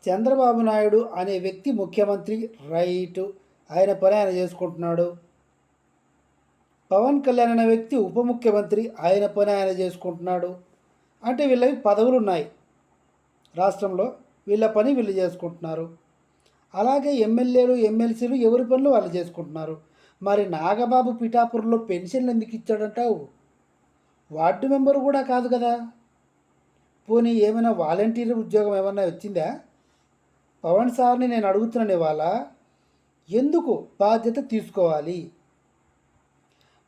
చంద్రబాబు నాయుడు అనే వ్యక్తి ముఖ్యమంత్రి రైటు, ఆయన పని ఆయన చేసుకుంటున్నాడు. పవన్ కళ్యాణ్ అనే వ్యక్తి ఉప ముఖ్యమంత్రి, ఆయన పని ఆయన చేసుకుంటున్నాడు. అంటే వీళ్ళకి పదవులు ఉన్నాయి రాష్ట్రంలో, వీళ్ళ పని వీళ్ళు చేసుకుంటున్నారు. అలాగే ఎమ్మెల్యేలు ఎమ్మెల్సీలు ఎవరి పనులు వాళ్ళు చేసుకుంటున్నారు. మరి నాగబాబు పిఠాపురంలో పెన్షన్లు ఎందుకు ఇచ్చాడంటావు? వార్డు మెంబరు కూడా కాదు కదా. పోనీ ఏమైనా వాలంటీర్ ఉద్యోగం ఏమన్నా వచ్చిందా? పవన్ సార్ని నేను అడుగుతున్నాను ఇవాళ, ఎందుకు బాధ్యత తీసుకోవాలి?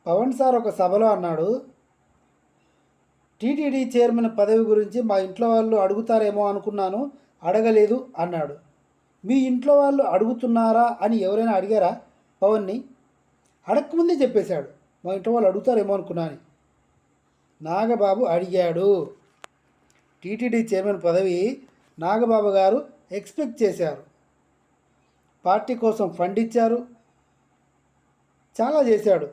పవన్ సార్ ఒక సభలో అన్నాడు, టీటీడీ చైర్మన్ పదవి గురించి మా ఇంట్లో వాళ్ళు అడుగుతారేమో అనుకున్నాను, అడగలేదు అన్నాడు. మీ ఇంట్లో వాళ్ళు అడుగుతున్నారా అని ఎవరైనా అడిగారా పవన్ని? అడగకముందే చెప్పేశాడు, మా ఇంట్లో వాళ్ళు అడుగుతారేమో అనుకున్నాను. నాగబాబు అడిగాడు. టీటీడీ చైర్మన్ పదవి నాగబాబు గారు ఎక్స్పెక్ట్ చేశారు. పార్టీ కోసం ఫండ్ ఇచ్చారు, చాలా చేశాడు,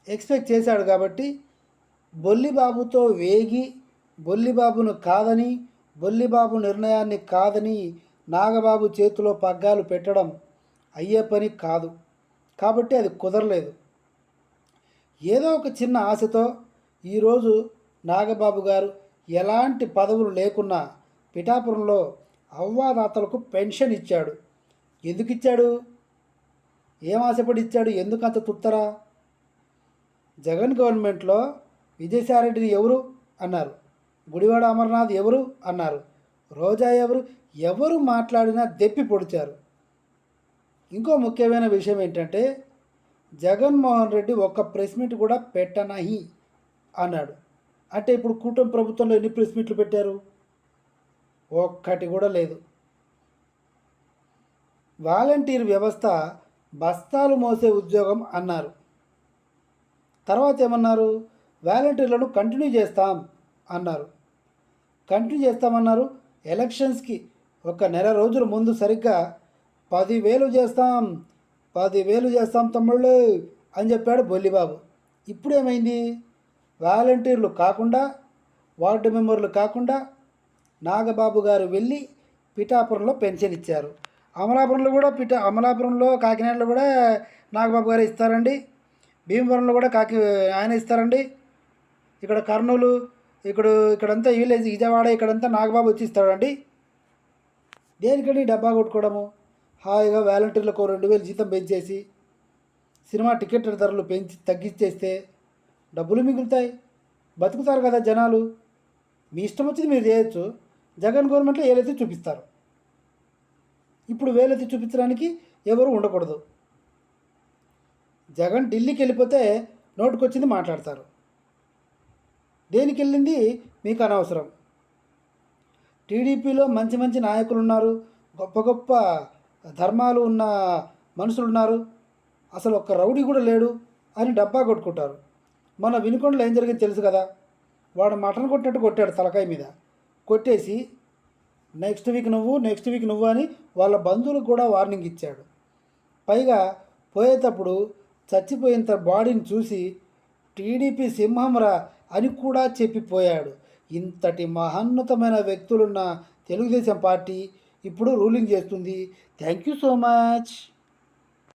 ఎక్స్పెక్ట్ చేశాడు. కాబట్టి బొల్లిబాబుతో వేగి బొల్లిబాబును కాదని, బొల్లిబాబు నిర్ణయాన్ని కాదని నాగబాబు చేతిలో పగ్గాలు పెట్టడం అయ్యే పని కాదు. కాబట్టి అది కుదరలేదు. ఏదో ఒక చిన్న ఆశతో ఈరోజు నాగబాబు గారు ఎలాంటి పదవులు లేకున్నా పిఠాపురంలో అవ్వాదాతలకు పెన్షన్ ఇచ్చాడు. ఎందుకు ఇచ్చాడు? ఏం ఆశపడి ఇచ్చాడు? ఎందుకంత తుత్తరా? జగన్ గవర్నమెంట్లో విజయసాయిరెడ్డిని ఎవరు అన్నారు, గుడివాడ అమర్నాథ్ ఎవరు అన్నారు, రోజా ఎవరు మాట్లాడినా దెప్పి పొడిచారు. ఇంకో ముఖ్యమైన విషయం ఏంటంటే, జగన్మోహన్ రెడ్డి ఒక్క ప్రెస్ మీట్ కూడా పెట్టనహి అన్నాడు. అంటే ఇప్పుడు కూటమి ప్రభుత్వంలో ఎన్ని ప్రెస్ మీట్లు పెట్టారు? ఒక్కటి కూడా లేదు. వాలంటీర్ వ్యవస్థ బస్తాలు మోసే ఉద్యోగం అన్నారు. తర్వాత ఏమన్నారు? వాలంటీర్లను కంటిన్యూ చేస్తాం అన్నారు. కంటిన్యూ చేస్తామన్నారు. ఎలక్షన్స్కి ఒక నెల రోజుల ముందు సరిగ్గా 10,000 చేస్తాం, 10,000 చేస్తాం తమ్ముళ్ళు అని చెప్పాడు బొల్లిబాబు. ఇప్పుడు ఏమైంది? వాలంటీర్లు కాకుండా, వార్డు మెంబర్లు కాకుండా నాగబాబు గారు వెళ్ళి పిఠాపురంలో పెన్షన్ ఇచ్చారు. అమలాపురంలో కాకినాడలో కూడా నాగబాబు గారు ఇస్తారండి. భీమవరంలో కూడా ఆయన ఇస్తారండి. ఇక్కడ కర్నూలు, ఇక్కడంతా విలేజ్ విజయవాడ, ఇక్కడంతా నాగబాబు వచ్చి ఇస్తాడండి. దేనికండి డబ్బా కొట్టుకోవడము? హాయిగా వాలంటీర్లకు 2,000 జీతం పెంచేసి సినిమా టికెట్ ధరలు తగ్గించేస్తే డబ్బులు మిగులుతాయి, బతుకుతారు కదా జనాలు. మీ ఇష్టం వచ్చింది మీరు చేయొచ్చు. జగన్ గవర్నమెంట్లో ఏలైతే చూపిస్తారు. ఇప్పుడు వేలెత్తి చూపించడానికి ఎవరు ఉండకూడదు. జగన్ ఢిల్లీకి వెళ్ళిపోతే నోటుకొచ్చింది మాట్లాడతారు. దేనికి వెళ్ళింది మీకు అనవసరం. టీడీపీలో మంచి మంచి నాయకులు ఉన్నారు, గొప్ప గొప్ప ధర్మాలు ఉన్న మనుషులు ఉన్నారు, అసలు ఒక్క రౌడీ కూడా లేడు అని డబ్బా కొట్టుకుంటారు. మన వినుకొండలో ఏం జరిగింది తెలుసు కదా. వాడు మటన్ కొట్టినట్టు కొట్టాడు తలకాయ మీద, కొట్టేసి నెక్స్ట్ వీక్ నువ్వు అని వాళ్ళ బంధువులకు కూడా వార్నింగ్ ఇచ్చాడు. పైగా పోయేటప్పుడు చచ్చిపోయిన బాడీని చూసి టీడీపీ సింహంరా అని కూడా చెప్పిపోయాడు. ఇంతటి మహోన్నతమైన వ్యక్తులున్న తెలుగుదేశం పార్టీ ఇప్పుడు రూలింగ్ చేస్తుంది. Thank you so much.